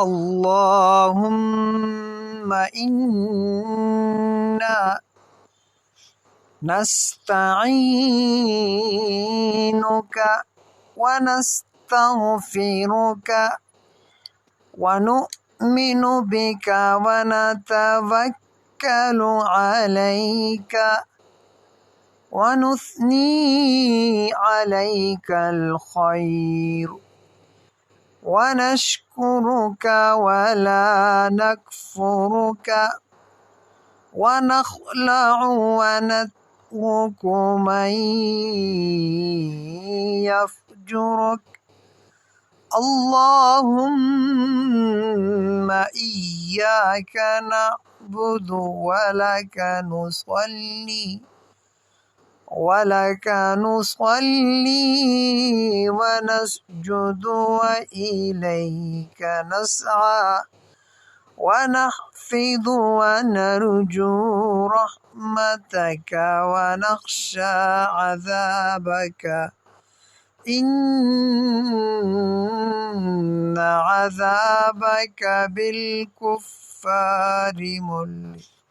اللهم إنا نستعينك ونستغفرك ونؤمن بك ونتوكل عليك ونثني عليك الخير ونشكرك ولا نكفرك ونخلع ونترك من يفجرك. اللهم إياك نعبد ولك نصلي ونسجد وإليك نسعى ونحفظ ونرجو رحمتك ونخشى عذابك إن عذابك بالكفار ملحق.